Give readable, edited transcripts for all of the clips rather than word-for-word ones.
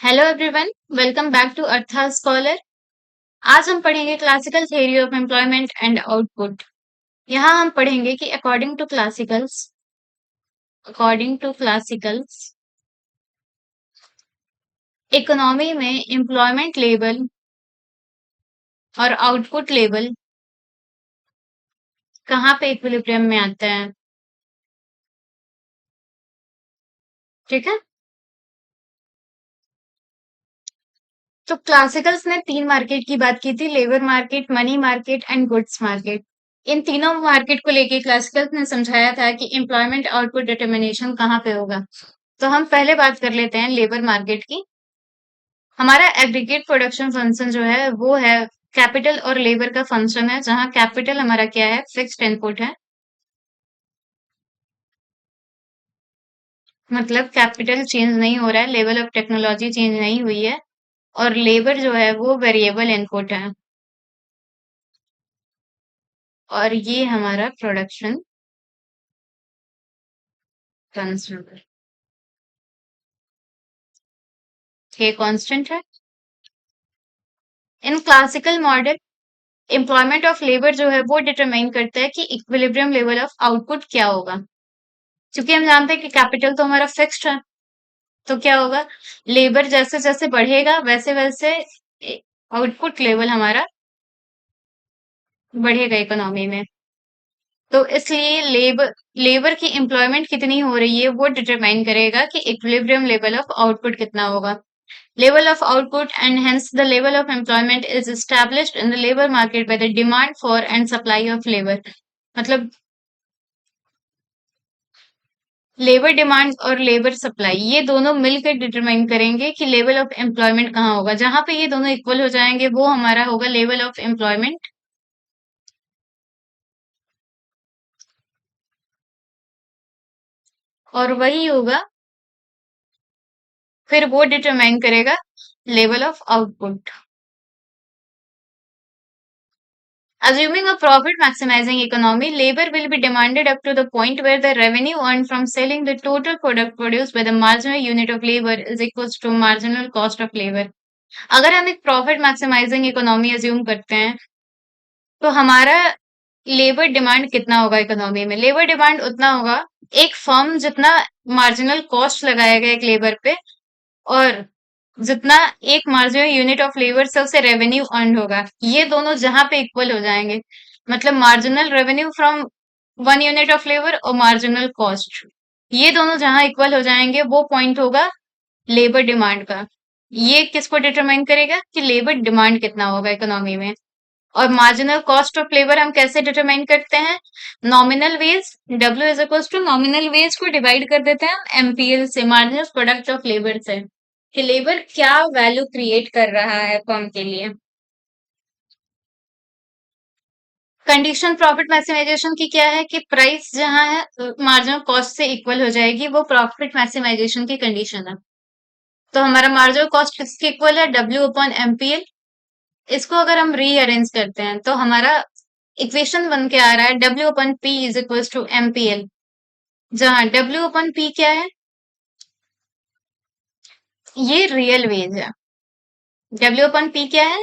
Hello everyone, welcome back to Artha scholar. आज हम पढ़ेंगे classical theory of employment and output. यहाँ हम पढ़ेंगे कि अकॉर्डिंग टू क्लासिकल्स इकोनॉमी में एम्प्लॉयमेंट लेवल और आउटपुट लेवल कहाँ पे इक्विलिब्रियम में आता है। ठीक है। तो क्लासिकल्स ने तीन मार्केट की बात की थी, labour market, money market and goods market. इन तीनों मार्केट को लेके क्लासिकल्स ने समझाया था कि एम्प्लॉयमेंट आउटपुट डिटर्मिनेशन कहाँ पे होगा। तो हम पहले बात कर लेते हैं लेबर मार्केट की। हमारा एग्रीगेट प्रोडक्शन फंक्शन जो है वो है कैपिटल और लेबर का फंक्शन है, जहां कैपिटल हमारा क्या है, फिक्स्ड इनपुट है। मतलब कैपिटल चेंज नहीं हो रहा है, लेवल ऑफ टेक्नोलॉजी चेंज नहीं हुई है, और लेबर जो है वो वेरिएबल इनपुट है। और ये हमारा प्रोडक्शन कंस्टेंट, ये कांस्टेंट है। In classical model employment of labour जो है वो डिटरमाइन करता है कि इक्विलिब्रियम लेवल ऑफ आउटपुट क्या होगा। क्योंकि हम जानते हैं कि कैपिटल तो हमारा फिक्स्ड है, तो क्या होगा, लेबर जैसे जैसे बढ़ेगा वैसे वैसे आउटपुट लेवल हमारा बढ़ेगा इकोनॉमी में। तो इसलिए लेबर लेबर की एम्प्लॉयमेंट कितनी हो रही है वो डिटरमाइन करेगा कि इक्विलिब्रियम लेवल ऑफ आउटपुट कितना होगा। Level of output and hence the level of employment is established in the labour market by the demand for and supply of labour. मतलब लेबर डिमांड और लेबर सप्लाई ये दोनों मिलकर determine करेंगे कि level of employment कहाँ होगा। जहां पे ये दोनों इक्वल हो जाएंगे वो हमारा होगा लेवल ऑफ एम्प्लॉयमेंट। और वही होगा, फिर वो डिटरमाइन करेगा level of output. Assuming a profit maximizing economy, labor will be demanded up to the point where the revenue earned from selling the total product produced by the marginal unit of labor is equals to marginal cost of labor। अगर हम एक profit maximising economy assume करते हैं, तो हमारा labour demand कितना होगा economy में। लेबर डिमांड उतना होगा, एक फर्म जितना मार्जिनल कॉस्ट लगाएगा एक लेबर पे, और जितना एक मार्जिनल यूनिट ऑफ लेबर से उसे रेवेन्यू अर्न होगा, ये दोनों जहां पे इक्वल हो जाएंगे, मतलब marginal revenue from one unit of labour और मार्जिनल कॉस्ट, ये दोनों जहां इक्वल हो जाएंगे वो पॉइंट होगा लेबर डिमांड का। ये किसको डिटरमाइन करेगा कि लेबर डिमांड कितना होगा इकोनॉमी में। और मार्जिनल कॉस्ट ऑफ लेबर हम कैसे डिटरमाइन करते हैं, nominal wage, W is equal to nominal wage को डिवाइड कर देते हैं हम एमपीएल से, मार्जिनल प्रोडक्ट ऑफ लेबर से, कि लेबर क्या वैल्यू क्रिएट कर रहा है फर्म के लिए। कंडीशन प्रॉफिट मैक्सिमाइजेशन की क्या है कि प्राइस जहां है मार्जिनल कॉस्ट से इक्वल हो जाएगी, वो प्रॉफिट मैक्सिमाइजेशन की कंडीशन है। तो हमारा मार्जिनल कॉस्ट किसके इक्वल है, डब्ल्यू अपॉन एमपीएल। इसको अगर हम रीअरेंज करते हैं तो हमारा इक्वेशन बन के आ रहा है W upon P is equal to MPL, जहां डब्ल्यू अपन पी क्या है, ये रियल वेज है। डब्ल्यू अपन पी क्या है,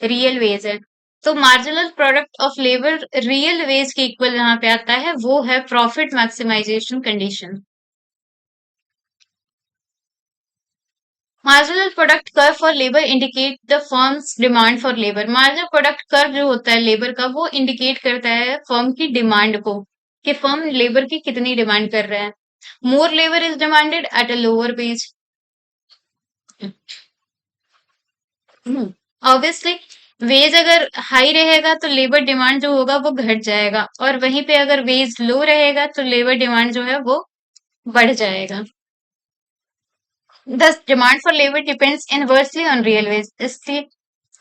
रियल वेज है। तो marginal product of labour real wage के इक्वल यहाँ पे आता है, वो है profit maximisation condition. Marginal product curve for labour indicate the firms demand for labour. Marginal product curve जो होता है लेबर का, वो इंडिकेट करता है फर्म की डिमांड को, कि फर्म लेबर की कितनी डिमांड कर रहा है। More labour is demanded at a lower wage, obviously wage अगर हाई रहेगा तो लेबर डिमांड जो होगा वो घट जाएगा, और वहीं पे अगर वेज लो रहेगा तो लेबर डिमांड जो है वो बढ़ जाएगा। Thus demand for labor depends inversely on real wage। इसलिए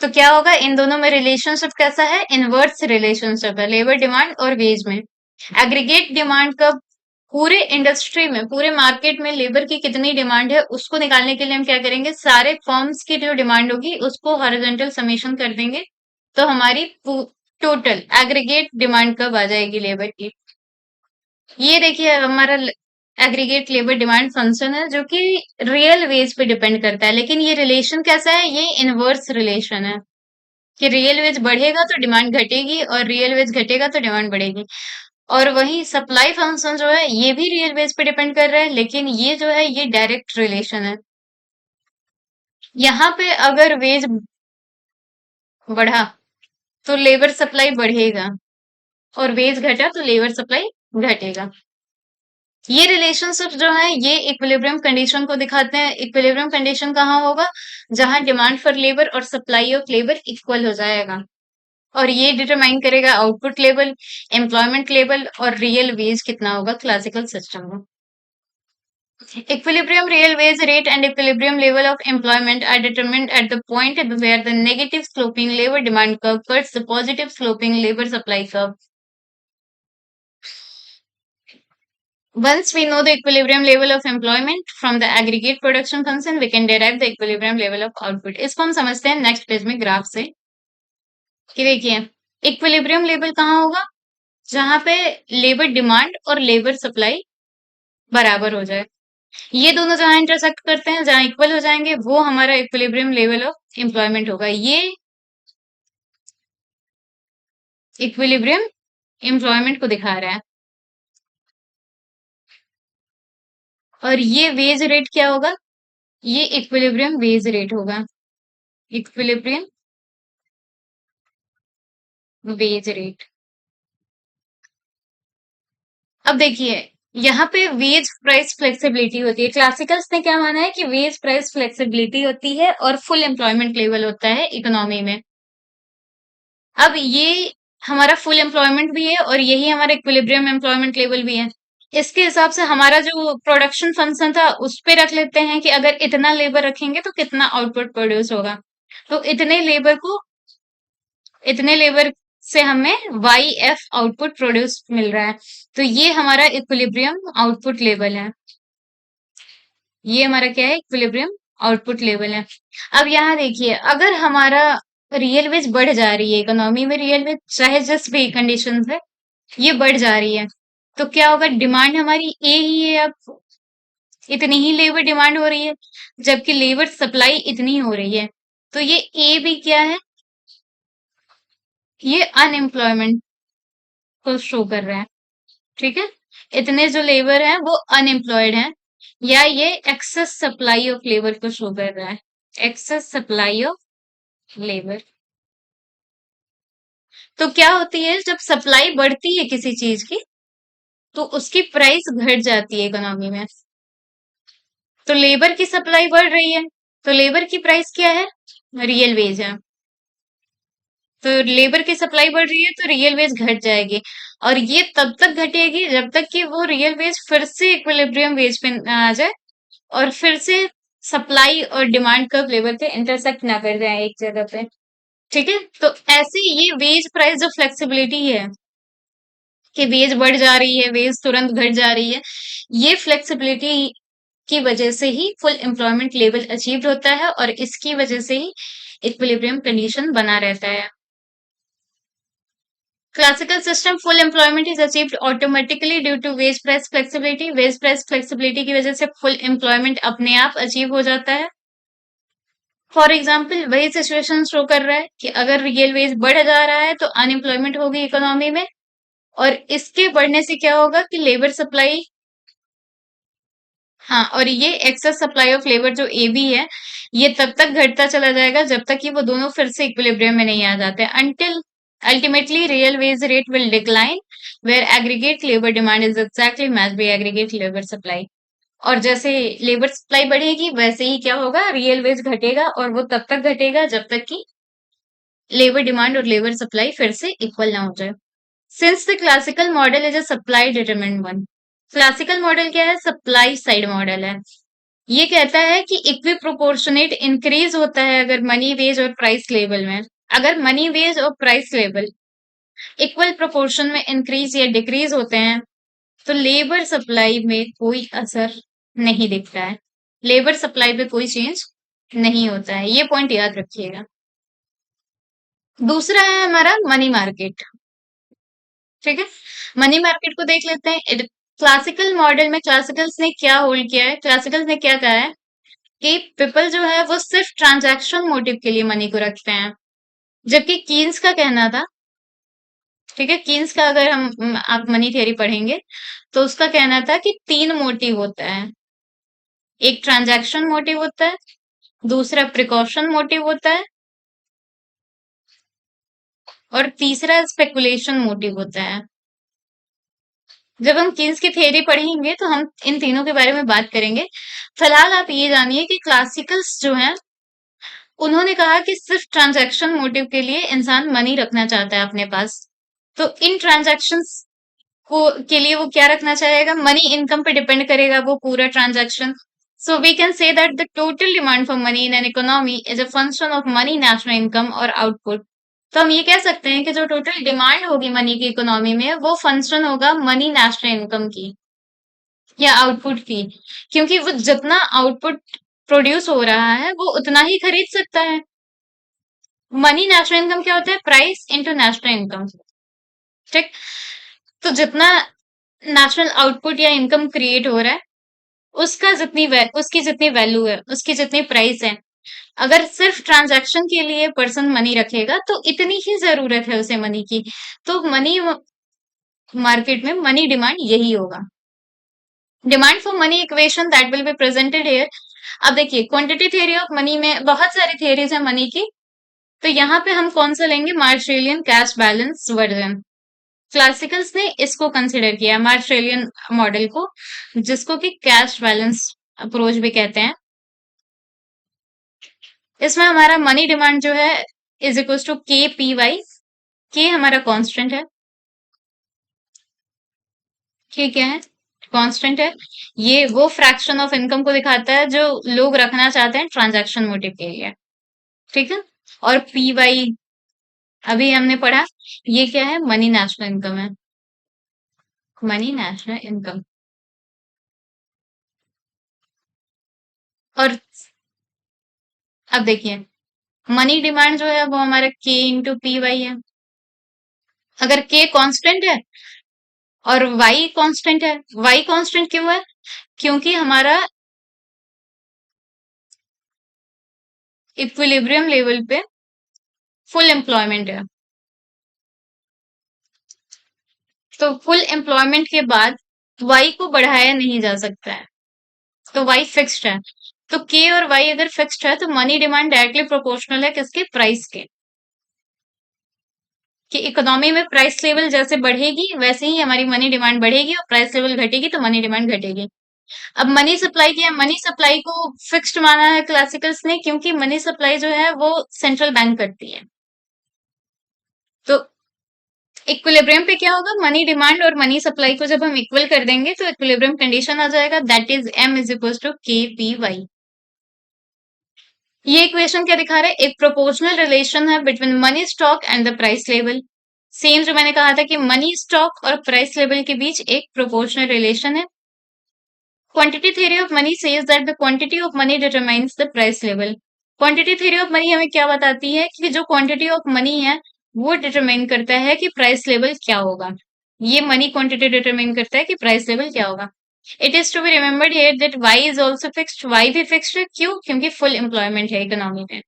तो क्या होगा, इन दोनों में रिलेशनशिप कैसा है, इनवर्स रिलेशनशिप है लेबर डिमांड और वेज में। एग्रीगेट डिमांड का पूरे इंडस्ट्री में, पूरे मार्केट में लेबर की कितनी डिमांड है उसको निकालने के लिए हम क्या करेंगे, सारे फर्म्स की जो डिमांड होगी उसको हॉरिजॉन्टल समेशन कर देंगे, तो हमारी टोटल एग्रीगेट डिमांड कब आ जाएगी लेबर की। ये देखिए हमारा एग्रीगेट लेबर डिमांड फंक्शन है जो कि रियल वेज पे डिपेंड करता है, लेकिन ये रिलेशन कैसा है, ये इनवर्स रिलेशन है कि रियल वेज बढ़ेगा तो डिमांड घटेगी और रियल वेज घटेगा तो डिमांड बढ़ेगी। और वही सप्लाई फंक्शन जो है ये भी रियल वेज पे डिपेंड कर रहा है, लेकिन ये जो है ये डायरेक्ट रिलेशन है। यहाँ पे अगर वेज बढ़ा तो लेबर सप्लाई बढ़ेगा और वेज घटा तो लेबर सप्लाई घटेगा। ये रिलेशनशिप जो है ये इक्विलिब्रियम कंडीशन को दिखाते हैं। इक्विलिब्रियम कंडीशन कहाँ होगा, जहां डिमांड फॉर लेबर और सप्लाई ऑफ लेबर इक्वल हो जाएगा, और ये डिटरमाइन करेगा आउटपुट लेवल, एम्प्लॉयमेंट लेवल और रियल वेज कितना होगा क्लासिकल सिस्टम में। Equilibrium real wage rate and equilibrium level of employment are determined at the point where the negative sloping labor demand curve cuts the positive sloping labor supply curve. Once we know the equilibrium level of employment from the aggregate production function, we can derive the equilibrium level of output. इसको हम समझते हैं next page में graph से कि देखिए equilibrium level कहाँ होगा, जहां पे लेबर डिमांड और लेबर सप्लाई बराबर हो जाए। ये दोनों जहां इंटरसेक्ट करते हैं, जहां इक्वल हो जाएंगे, वो हमारा इक्विलिब्रियम लेवल ऑफ एम्प्लॉयमेंट होगा। ये इक्विलिब्रियम एम्प्लॉयमेंट को दिखा रहा है। और ये वेज रेट क्या होगा, ये इक्विलिब्रियम वेज रेट होगा, इक्विलिब्रियम वेज रेट। अब देखिए यहाँ पे वेज प्राइस फ्लेक्सिबिलिटी होती है। क्लासिकल्स ने क्या माना है कि वेज प्राइस फ्लेक्सिबिलिटी होती है और फुल एम्प्लॉयमेंट लेवल होता है इकोनॉमी में। अब ये हमारा फुल एम्प्लॉयमेंट भी है और यही हमारा इक्विलिब्रियम एम्प्लॉयमेंट लेवल भी है। इसके हिसाब से हमारा जो प्रोडक्शन फंक्शन था उस पे रख लेते हैं कि अगर इतना लेबर रखेंगे तो कितना आउटपुट प्रोड्यूस होगा। तो इतने लेबर से हमें वाई एफ आउटपुट प्रोड्यूस मिल रहा है। तो ये हमारा इक्विलिब्रियम आउटपुट लेवल है। ये हमारा क्या है, इक्विलिब्रियम आउटपुट लेवल है। अब यहाँ देखिए अगर हमारा रियल वेज बढ़ जा रही है इकोनॉमी में, रियल वेज चाहे जिस भी कंडीशन है ये बढ़ जा रही है, तो क्या होगा, डिमांड हमारी ए ही है, अब इतनी ही लेबर डिमांड हो रही है जबकि लेबर सप्लाई इतनी हो रही है। तो ये ए भी क्या है, ये अनएम्प्लॉयमेंट को शो कर रहा है। ठीक है, इतने जो लेबर हैं वो अनएम्प्लॉयड हैं, या ये एक्सेस सप्लाई ऑफ लेबर को शो कर रहा है, एक्सेस सप्लाई ऑफ लेबर। तो क्या होती है, जब सप्लाई बढ़ती है किसी चीज की तो उसकी प्राइस घट जाती है इकोनॉमी में। तो लेबर की सप्लाई बढ़ रही है तो लेबर की प्राइस क्या है, रियल वेज है। तो लेबर की सप्लाई बढ़ रही है तो रियल वेज घट जाएगी, और ये तब तक घटेगी जब तक कि वो रियल वेज फिर से इक्विलिब्रियम वेज पे ना आ जाए और फिर से सप्लाई और डिमांड कर्व लेवल पे इंटरसेक्ट ना कर जाए एक जगह पे। ठीक है, तो ऐसे ये वेज प्राइस जो फ्लेक्सिबिलिटी है कि वेज बढ़ जा रही है, वेज तुरंत घट जा रही है, ये फ्लेक्सिबिलिटी की वजह से ही फुल एम्प्लॉयमेंट लेवल अचीव होता है और इसकी वजह से ही इक्विलिब्रियम कंडीशन बना रहता है। Classical system full employment is achieved automatically due to wage price flexibility. Wage price flexibility की वजह से फुल एम्प्लॉयमेंट अपने आप अचीव हो जाता है। फॉर एग्जाम्पल वही सिचुएशन शो कर रहा है कि अगर रियल वेज बढ़ जा रहा है तो अनएम्प्लॉयमेंट होगी इकोनॉमी में, और इसके बढ़ने से क्या होगा कि लेबर सप्लाई, हाँ, और ये एक्सेस सप्लाई ऑफ लेबर जो ए बी है ये तब तक घटता चला जाएगा जब तक कि वो दोनों फिर से इक्विलिब्रियम में नहीं आ जाते, until ultimately real wage rate will decline where aggregate labour demand is exactly match by aggregate labour supply. और जैसे लेबर सप्लाई बढ़ेगी वैसे ही क्या होगा, रियल वेज घटेगा, और वो तब तक घटेगा जब तक कि लेबर डिमांड और लेबर सप्लाई फिर से इक्वल ना हो जाए। Since the classical model is a supply determined one, classical model क्या है, सप्लाई साइड मॉडल है। ये कहता है कि इक्वी प्रोपोर्शनेट इंक्रीज होता है अगर मनी वेज और प्राइस लेवल में, अगर मनी वेज और प्राइस लेवल इक्वल प्रोपोर्शन में इंक्रीज या डिक्रीज होते हैं तो लेबर सप्लाई में कोई असर नहीं दिखता है, लेबर सप्लाई पे कोई चेंज नहीं होता है। ये पॉइंट याद रखिएगा। दूसरा है हमारा मनी मार्केट। ठीक है, मनी मार्केट को देख लेते हैं। क्लासिकल मॉडल में क्लासिकल्स ने क्या होल्ड किया है, क्लासिकल्स ने क्या कहा है कि पीपल जो है वो सिर्फ ट्रांजैक्शन मोटिव के लिए मनी को रखते हैं। जबकि कीन्स का कहना था, ठीक है, कीन्स का अगर आप मनी थियरी पढ़ेंगे तो उसका कहना था कि तीन मोटिव होता है। एक ट्रांजैक्शन मोटिव होता है, दूसरा प्रिकॉशन मोटिव होता है, और तीसरा स्पेकुलेशन मोटिव होता है। जब हम कीन्स की थ्योरी पढ़ेंगे तो हम इन तीनों के बारे में बात करेंगे। फिलहाल आप ये जानिए कि क्लासिकल्स जो हैं उन्होंने कहा कि सिर्फ ट्रांजैक्शन मोटिव के लिए इंसान मनी रखना चाहता है अपने पास। तो इन ट्रांजैक्शंस को के लिए वो क्या रखना चाहेगा, मनी इनकम पे डिपेंड करेगा वो पूरा transaction. So we can say that the total demand for money in an economy is a function of money national income और आउटपुट। तो हम ये कह सकते हैं कि जो टोटल डिमांड होगी मनी की इकोनॉमी में वो फंक्शन होगा मनी नेशनल इनकम की या आउटपुट की, क्योंकि वो जितना आउटपुट प्रोड्यूस हो रहा है वो उतना ही खरीद सकता है। मनी नेशनल इनकम क्या होता है, प्राइस इनटू नेशनल इनकम, ठीक। तो जितना नेशनल आउटपुट या इनकम क्रिएट हो रहा है उसकी जितनी वैल्यू है, उसकी जितनी प्राइस है, अगर सिर्फ ट्रांजैक्शन के लिए पर्सन मनी रखेगा तो इतनी ही जरूरत है उसे मनी की। तो मनी मार्केट में मनी डिमांड यही होगा। Demand for money equation that will be presented here. अब देखिए क्वांटिटी थ्योरी ऑफ मनी में बहुत सारी थियरीज है मनी की, तो यहाँ पे हम कौन सा लेंगे, मार्शेलियन कैश बैलेंस वर्जन। क्लासिकल्स ने इसको कंसिडर किया, मार्शेलियन मॉडल को, जिसको कि कैश बैलेंस अप्रोच भी कहते हैं। इसमें हमारा मनी डिमांड जो है is equal to K P Y. के हमारा कांस्टेंट है, के क्या है, कांस्टेंट है। ये वो फ्रैक्शन ऑफ इनकम को दिखाता है जो लोग रखना चाहते हैं ट्रांजैक्शन मोटिव के लिए, ठीक है। और पी वाई अभी हमने पढ़ा, ये क्या है, मनी नेशनल इनकम है, मनी नेशनल इनकम। और अब देखिए मनी डिमांड जो है वो हमारा के इंटू पी वाई है। अगर के कांस्टेंट है और वाई कांस्टेंट है, वाई कांस्टेंट क्यों है, क्योंकि हमारा इक्विलिब्रियम लेवल पे फुल एम्प्लॉयमेंट है। तो फुल एम्प्लॉयमेंट के बाद वाई को बढ़ाया नहीं जा सकता है, तो वाई फिक्स्ड है। तो के और वाई अगर फिक्स्ड है तो मनी डिमांड डायरेक्टली प्रोपोर्शनल है किसके, प्राइस के। कि इकोनॉमी में प्राइस लेवल जैसे बढ़ेगी वैसे ही हमारी मनी डिमांड बढ़ेगी, और प्राइस लेवल घटेगी तो मनी डिमांड घटेगी। अब मनी सप्लाई क्या है, मनी सप्लाई को फिक्स्ड माना है क्लासिकल्स ने, क्योंकि मनी सप्लाई जो है वो सेंट्रल बैंक करती है। तो इक्विलिब्रियम पे क्या होगा, मनी डिमांड और मनी सप्लाई को जब हम इक्वल कर देंगे तो इक्विलिब्रियम कंडीशन आ जाएगा, that is M is equal to K P Y. ये इक्वेशन क्या दिखा रहा है, एक प्रोपोर्शनल रिलेशन है between money stock and the price level. Same जो मैंने कहा था कि मनी स्टॉक और प्राइस लेवल के बीच एक प्रोपोर्शनल रिलेशन है। Quantity theory of money says that the quantity of money determines the price level. Quantity theory of money हमें क्या बताती है कि जो क्वांटिटी ऑफ मनी है वो डिटरमाइन करता है कि प्राइस लेवल क्या होगा। ये मनी क्वांटिटी डिटरमाइन करता है कि प्राइस लेवल क्या होगा। It is to be remembered here that Y is also fixed, Y भी फिक्स्ड है, क्यों, क्योंकि फुल एम्प्लॉयमेंट है इकोनॉमी में।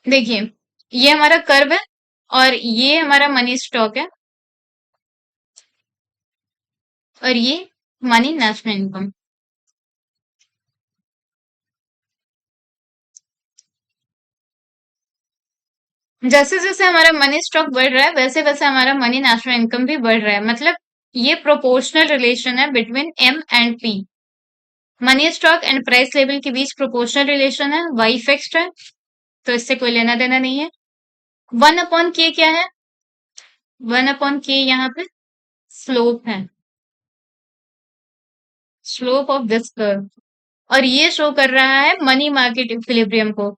देखिए ये हमारा कर्व है और ये हमारा मनी स्टॉक है और ये मनी नेशनल इनकम। जैसे जैसे हमारा मनी स्टॉक बढ़ रहा है वैसे वैसे हमारा मनी नेशनल इनकम भी बढ़ रहा है, मतलब ये प्रोपोर्शनल रिलेशन है between M and P. Money stock and price level के बीच प्रोपोर्शनल रिलेशन है, वाई फिक्स्ड है तो इससे कोई लेना देना नहीं है। 1/k क्या है, 1/k यहाँ पे स्लोप है, स्लोप ऑफ दिस कर्व, और ये शो कर रहा है मनी मार्केट इक्विलिब्रियम को।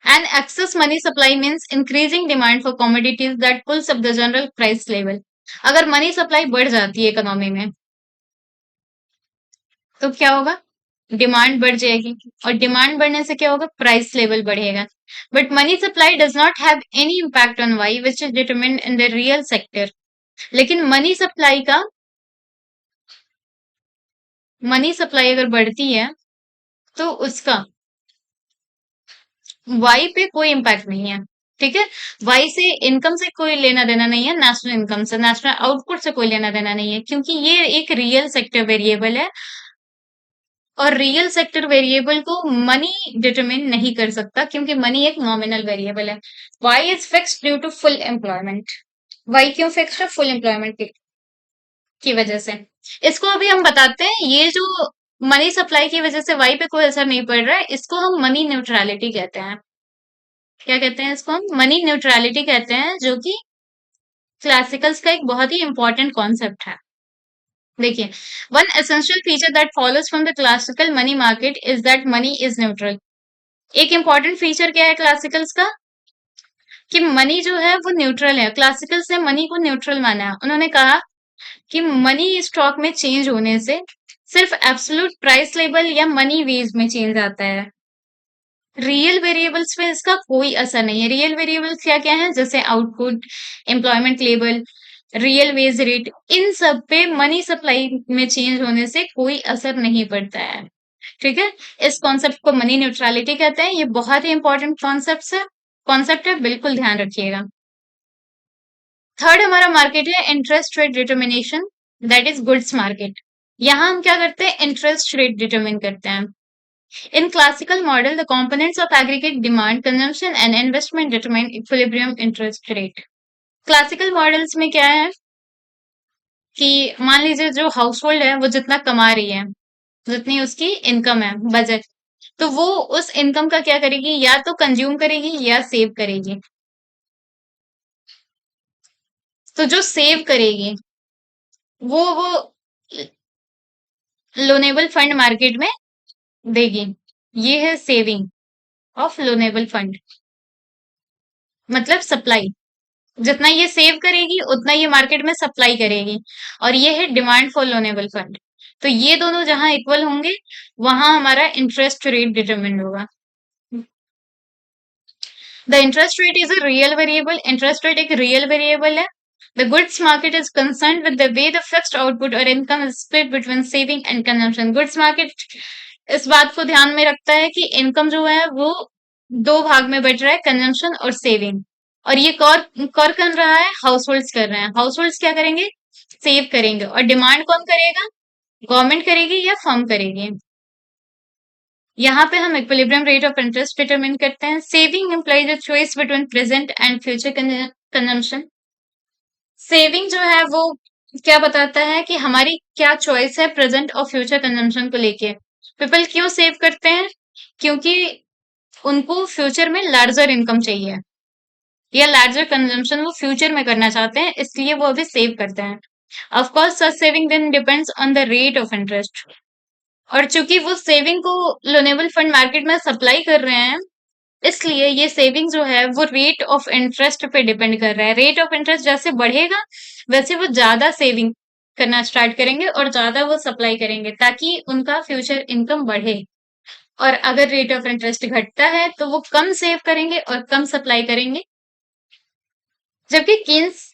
And excess money supply means increasing demand for commodities that pulls up the general price level। अगर मनी सप्लाई बढ़ जाती है इकोनॉमी में तो क्या होगा, डिमांड बढ़ जाएगी, और डिमांड बढ़ने से क्या होगा, प्राइस लेवल बढ़ेगा। But money supply does not have any impact on Y which is determined in the real sector. लेकिन मनी सप्लाई अगर बढ़ती है तो उसका वाई पे कोई इम्पैक्ट नहीं है। ठीक है। वाई से इनकम से कोई लेना देना नहीं है, नेशनल इनकम से, नेशनल आउटपुट से कोई लेना देना नहीं है, क्योंकि ये एक रियल सेक्टर वेरिएबल है और रियल सेक्टर वेरिएबल को मनी डिटरमिन नहीं कर सकता, क्योंकि मनी एक नॉमिनल वेरिएबल है। Y is fixed due to full employment. Y क्यों फिक्स्ड है? फुल एम्प्लॉयमेंट की वजह से। इसको अभी हम बताते हैं, ये जो मनी सप्लाई की वजह से वाई पे कोई असर नहीं पड़ रहा है, इसको हम मनी न्यूट्रलिटी कहते हैं। क्या कहते हैं इसको? हम मनी न्यूट्रलिटी कहते हैं, जो कि क्लासिकल्स का एक बहुत ही इंपॉर्टेंट कॉन्सेप्ट है। देखिए, one essential feature that follows from the classical money market is that money is neutral. एक इंपॉर्टेंट फीचर क्या है क्लासिकल्स का? कि मनी जो है वो न्यूट्रल है। क्लासिकल्स ने मनी को न्यूट्रल माना है। उन्होंने कहा कि मनी स्टॉक में चेंज होने से सिर्फ एब्सोल्यूट प्राइस लेवल या मनी वेज में चेंज आता है। रियल वेरिएबल्स पे इसका कोई असर नहीं है। रियल वेरिएबल्स क्या क्या है? जैसे output, employment level, real wage rate, इन सब पे मनी सप्लाई में चेंज होने से कोई असर नहीं पड़ता है। ठीक है। इस कॉन्सेप्ट को मनी न्यूट्रलिटी कहते हैं। ये बहुत ही इंपॉर्टेंट कॉन्सेप्ट है, बिल्कुल ध्यान रखिएगा। थर्ड हमारा मार्केट है interest rate determination, that is goods market. यहाँ हम क्या करते हैं? इंटरेस्ट रेट डिटर्मिन करते हैं। In classical model, the components of aggregate demand, consumption and investment determine equilibrium interest rate. Classical models में क्या है कि मान लीजिए जो हाउस होल्ड है वो जितना कमा रही है, जितनी उसकी इनकम है, बजट, तो वो उस इनकम का क्या करेगी? या तो कंज्यूम करेगी या सेव करेगी। तो जो सेव करेगी वो लोनेबल फंड मार्केट में देगी। ये है सेविंग ऑफ लोनेबल फंड, मतलब सप्लाई। जितना ये सेव करेगी उतना ये मार्केट में सप्लाई करेगी। और ये है डिमांड फॉर लोनेबल फंड। तो ये दोनों जहां इक्वल होंगे वहां हमारा इंटरेस्ट रेट डिटरमिन होगा। The interest rate is a real variable. Interest rate एक रियल वेरिएबल है। The goods market is concern with the way the fixed output और income is split between saving and consumption. Goods market इस बात को ध्यान में रखता है कि इनकम जो है वो दो भाग में बट रहा है, कंजम्पशन और सेविंग। और ये कौन कौन कर रहा है? हाउस होल्ड्स कर रहे हैं। हाउस होल्ड्स क्या करेंगे? सेव करेंगे। और डिमांड कौन करेगा? गवर्नमेंट करेगी या फर्म करेगी। यहाँ पे हम equilibrium rate of interest determine करते हैं। Saving implies a choice between present and future consumption. Saving जो है वो क्या बताता है कि हमारी क्या चॉइस है प्रेजेंट और फ्यूचर कंजम्पशन को लेके। पीपल क्यों सेव करते हैं? क्योंकि उनको फ्यूचर में लार्जर इनकम चाहिए या लार्जर कंजम्पशन वो फ्यूचर में करना चाहते हैं, इसलिए वो अभी सेव करते हैं। Of course such saving then depends on the rate of interest. और चूंकि वो सेविंग को लोनेबल फंड मार्केट में सप्लाई कर रहे हैं, इसलिए ये सेविंग जो है वो रेट ऑफ इंटरेस्ट पे डिपेंड कर रहा है। रेट ऑफ इंटरेस्ट जैसे बढ़ेगा वैसे वो ज्यादा सेविंग करना स्टार्ट करेंगे और ज्यादा वो सप्लाई करेंगे ताकि उनका फ्यूचर इनकम बढ़े। और अगर रेट ऑफ इंटरेस्ट घटता है तो वो कम सेव करेंगे और कम सप्लाई करेंगे। जबकि कीन्स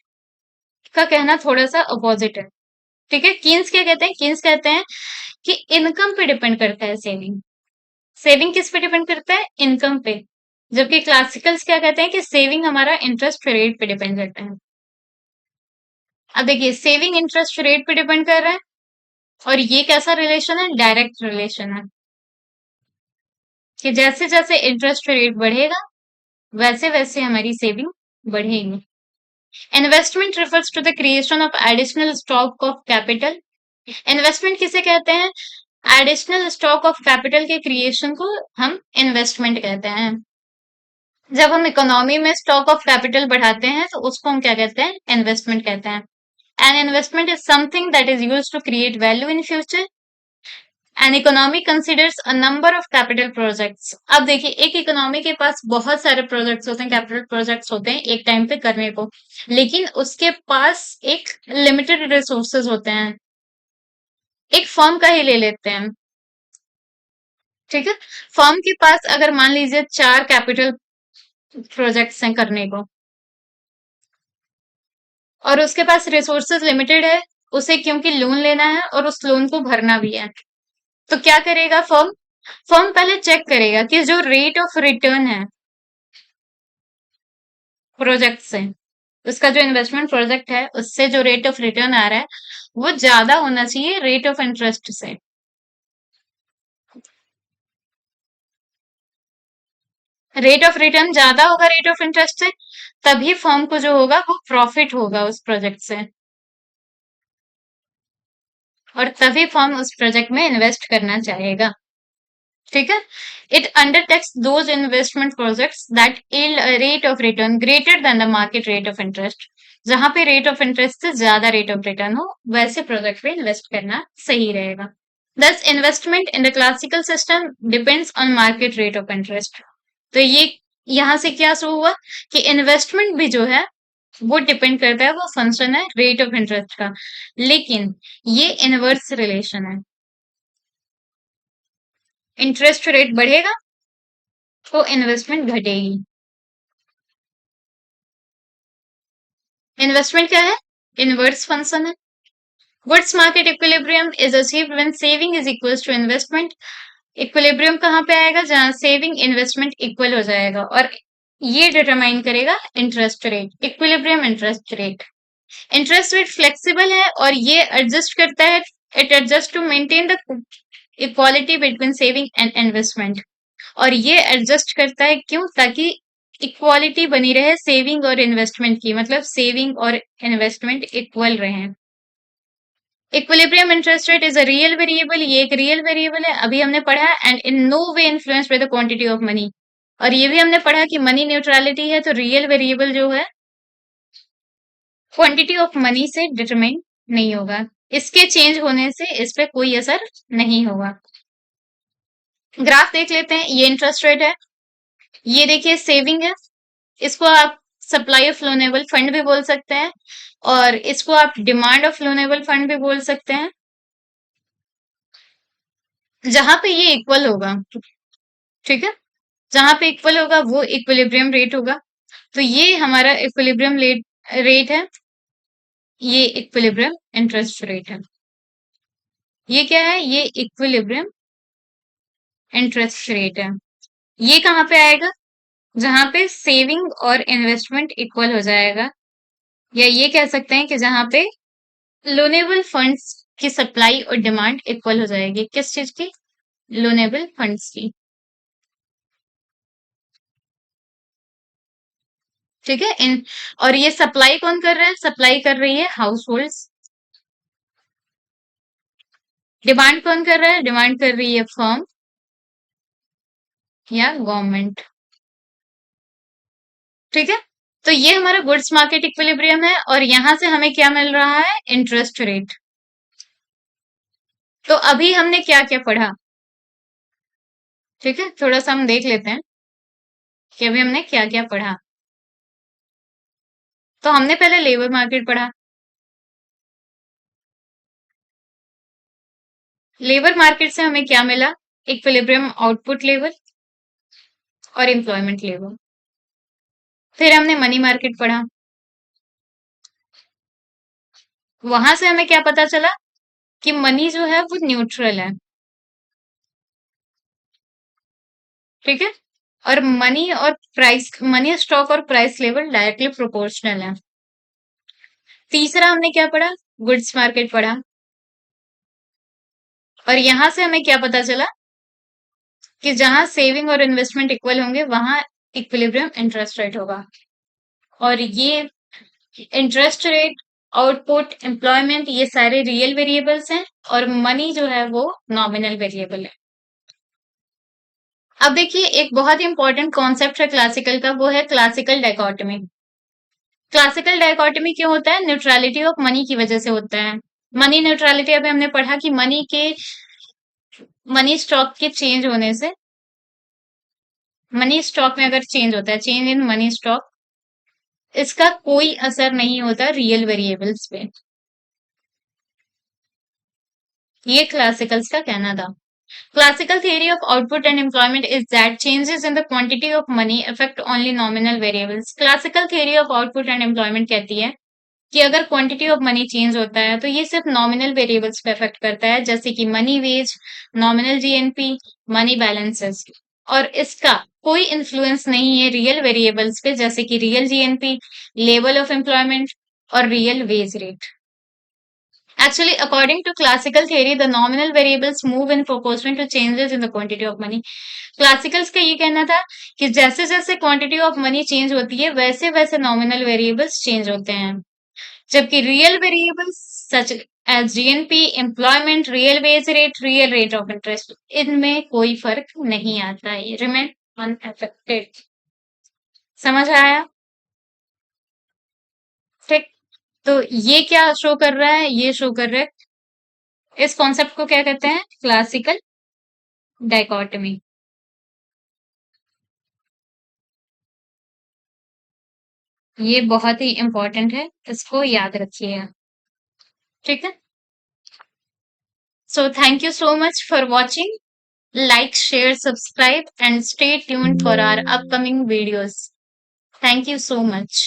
का कहना थोड़ा सा अपोजिट है। ठीक है। कीन्स क्या कहते हैं? कीन्स कहते हैं कि इनकम पे डिपेंड करता है सेविंग। सेविंग किस पे डिपेंड करता है? इनकम पे। जबकि क्लासिकल्स क्या कहते हैं कि सेविंग हमारा इंटरेस्ट रेट पे डिपेंड करता है। अब देखिए, सेविंग इंटरेस्ट रेट पे डिपेंड कर रहा है और ये कैसा रिलेशन है? डायरेक्ट रिलेशन है कि जैसे जैसे इंटरेस्ट रेट बढ़ेगा वैसे वैसे हमारी सेविंग बढ़ेगी। Investment refers to the creation of additional stock of capital. Investment किसे कहते हैं? एडिशनल स्टॉक ऑफ कैपिटल के क्रिएशन को हम इन्वेस्टमेंट कहते हैं। जब हम इकोनॉमी में स्टॉक ऑफ कैपिटल बढ़ाते हैं तो उसको हम क्या कहते हैं? इन्वेस्टमेंट कहते हैं। An investment is something that is used to create value in future. An economy considers a number of capital projects. अब देखिए, एक इकोनॉमी के पास बहुत सारे प्रोजेक्ट्स होते हैं, कैपिटल प्रोजेक्ट्स होते हैं एक टाइम पे करने को, लेकिन उसके पास एक लिमिटेड रिसोर्सेज होते हैं। एक फर्म का ही ले लेते हैं। ठीक है। फर्म के पास अगर मान लीजिए 4 कैपिटल प्रोजेक्ट्स हैं करने को, और उसके पास रिसोर्सेज लिमिटेड है, उसे क्योंकि लोन लेना है और उस लोन को भरना भी है। तो क्या करेगा फर्म? फर्म पहले चेक करेगा कि जो रेट ऑफ रिटर्न है प्रोजेक्ट से, उसका जो इन्वेस्टमेंट प्रोजेक्ट है उससे जो रेट ऑफ रिटर्न आ रहा है वो ज्यादा होना चाहिए रेट ऑफ इंटरेस्ट से। रेट ऑफ रिटर्न ज्यादा होगा रेट ऑफ इंटरेस्ट से, तभी फर्म को जो होगा वो प्रॉफिट होगा उस प्रोजेक्ट से, और तभी फर्म उस प्रोजेक्ट में इन्वेस्ट करना चाहेगा। ठीक है। It undertakes those investment projects that yield a rate of return greater than the market rate of interest। जहां पे रेट ऑफ इंटरेस्ट से ज्यादा रेट ऑफ रिटर्न हो वैसे प्रोजेक्ट पे इन्वेस्ट करना सही रहेगा। Thus, investment in the classical system depends on market rate of interest। तो ये यहां से क्या शुरू हुआ कि इन्वेस्टमेंट भी जो है वो डिपेंड करता है, वो फंक्शन है रेट ऑफ इंटरेस्ट का। लेकिन ये इनवर्स रिलेशन है, इंटरेस्ट रेट बढ़ेगा तो इन्वेस्टमेंट घटेगी। इन्वेस्टमेंट क्या है? इनवर्स फंक्शन है। Goods market equilibrium is achieved when saving is equals to investment. Equilibrium कहाँ पे आएगा? जहां सेविंग इन्वेस्टमेंट इक्वल हो जाएगा, और ये डिटरमाइन करेगा interest rate, equilibrium interest rate. Interest rate flexible है और ये एडजस्ट करता है, it adjust to maintain the equality between saving and investment. और ये एडजस्ट करता है क्यों? ताकि इक्वालिटी बनी रहे सेविंग और इन्वेस्टमेंट की, मतलब सेविंग और इन्वेस्टमेंट इक्वल रहे। Equilibrium interest rate is a real variable, ये एक रियल वेरिएबल है, अभी हमने पढ़ा, and in no way influenced by the quantity of money. और ये भी हमने पढ़ा कि मनी न्यूट्रलिटी है, तो रियल वेरिएबल जो है क्वांटिटी ऑफ मनी से डिटरमाइन नहीं होगा, इसके चेंज होने से इस पे कोई असर नहीं होगा। ग्राफ देख लेते हैं, ये इंटरेस्ट रेट है, ये देखिए सेविंग है, इसको आप सप्लाई ऑफ लोनेबल फंड भी बोल सकते हैं, और इसको आप डिमांड ऑफ लोनेबल फंड भी बोल सकते हैं। जहां पे ये इक्वल होगा, ठीक है, जहां पे इक्वल होगा वो इक्विलिब्रियम रेट होगा। तो ये हमारा इक्विलिब्रियम रेट है, ये इक्विलिब्रियम इंटरेस्ट रेट है। ये क्या है? ये इक्विलिब्रियम इंटरेस्ट रेट है। ये कहाँ पे आएगा? जहां पे सेविंग और इन्वेस्टमेंट इक्वल हो जाएगा, या ये कह सकते हैं कि जहां पे लोनेबल फंड्स की सप्लाई और डिमांड इक्वल हो जाएगी। किस चीज की? लोनेबल फंड्स की। ठीक है। इन और ये सप्लाई कौन कर रहा है? सप्लाई कर रही है हाउस होल्ड्स। डिमांड कौन कर रहा है? डिमांड कर रही है फर्म या गवर्नमेंट। ठीक है। तो ये हमारा गुड्स मार्केट इक्विलिब्रियम है, और यहां से हमें क्या मिल रहा है? Interest rate. तो अभी हमने क्या क्या पढ़ा? ठीक है, थोड़ा सा हम देख लेते हैं कि अभी हमने क्या क्या पढ़ा। तो हमने पहले लेबर मार्केट पढ़ा। लेबर मार्केट से हमें क्या मिला? इक्विलिब्रियम आउटपुट लेवल और एम्प्लॉयमेंट लेवल। फिर हमने मनी मार्केट पढ़ा, वहां से हमें क्या पता चला कि मनी जो है वो न्यूट्रल है। ठीक है। और मनी और प्राइस, मनी स्टॉक और प्राइस लेवल डायरेक्टली प्रोपोर्शनल है। तीसरा हमने क्या पढ़ा? गुड्स मार्केट पढ़ा, और यहां से हमें क्या पता चला कि जहां सेविंग और इन्वेस्टमेंट इक्वल होंगे वहां इक्विलिब्रियम इंटरेस्ट रेट होगा। और ये इंटरेस्ट रेट, आउटपुट, एम्प्लॉयमेंट, ये सारे रियल वेरिएबल्स हैं, और मनी जो है वो नॉमिनल वेरिएबल है। अब देखिए, एक बहुत ही इंपॉर्टेंट कॉन्सेप्ट है क्लासिकल का, वो है क्लासिकल डायकोटमी। क्लासिकल डायकोटमी क्यों होता है? न्यूट्रलिटी ऑफ मनी की वजह से होता है। मनी न्यूट्रलिटी अभी हमने पढ़ा कि मनी स्टॉक के चेंज होने से, मनी स्टॉक में अगर चेंज होता है, चेंज इन मनी स्टॉक, इसका कोई असर नहीं होता रियल वेरिएबल्स पे। ये क्लासिकल्स का कहना था। Classical theory of output and employment is that changes in the quantity of money affect only nominal variables। Classical theory of output and employment कहती है कि अगर क्वांटिटी ऑफ मनी चेंज होता है तो ये सिर्फ नॉमिनल वेरिएबल्स पे अफेक्ट करता है, जैसे कि money wage, nominal GNP, money balances, और इसका कोई इन्फ्लुएंस नहीं है रियल वेरिएबल्स पे, जैसे कि real GNP, level of employment और real wage rate. Actually, according to classical theory, the nominal variables move in proportion to changes in the quantity of money. Classicals का ये कहना था कि जैसे जैसे क्वांटिटी ऑफ मनी चेंज होती है वैसे वैसे नॉमिनल वेरिएबल्स चेंज होते हैं, जबकि real variables such as GNP, employment, real wage rate, real rate of interest, इनमें कोई फर्क नहीं आता है, रिमेन अनअफेक्टेड। समझ आया? ठीक। तो ये क्या शो कर रहा है? ये शो कर रहा है, इस कॉन्सेप्ट को क्या कहते हैं? Classical dichotomy. ये बहुत ही इंपॉर्टेंट है, इसको याद रखिएगा। ठीक है। So thank you so much for watching. Like, share, subscribe, and stay tuned for our upcoming videos. Thank you so much.